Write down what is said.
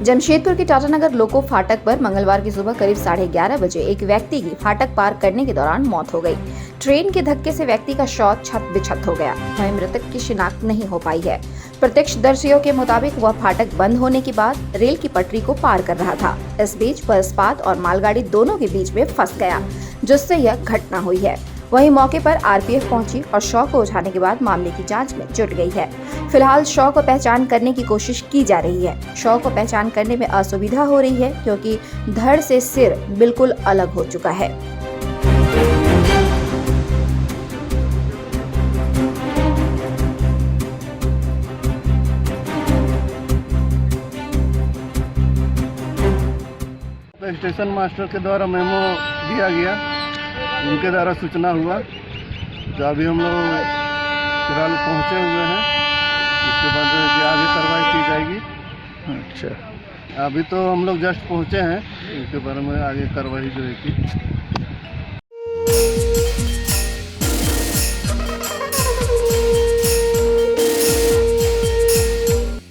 जमशेदपुर के टाटानगर लोको फाटक पर मंगलवार की सुबह करीब 11:30 बजे एक व्यक्ति की फाटक पार करने के दौरान मौत हो गई। ट्रेन के धक्के से व्यक्ति का शव छत बिछत हो गया। वहीं मृतक की शिनाख्त नहीं हो पाई है। प्रत्यक्षदर्शियों के मुताबिक वह फाटक बंद होने के बाद रेल की पटरी को पार कर रहा था। इस बीच वह इस्पात और मालगाड़ी दोनों के बीच में फंस गया, जिससे यह घटना हुई है। वहीं मौके पर आरपीएफ पहुंची और शव को उठाने के बाद मामले की जांच में जुट गई है। फिलहाल शव को पहचान करने की कोशिश की जा रही है। शव को पहचान करने में असुविधा हो रही है क्योंकि धड़ से सिर बिल्कुल अलग हो चुका है। स्टेशन मास्टर के द्वारा मेमो दिया गया, उनके द्वारा सूचना हुआ, जो अभी हम लोग फिलहाल पहुँचे हुए हैं। उसके बाद आगे कार्रवाई की जाएगी। अच्छा, अभी तो हम लोग जस्ट पहुँचे हैं, इसके बारे में आगे कार्रवाई जो है की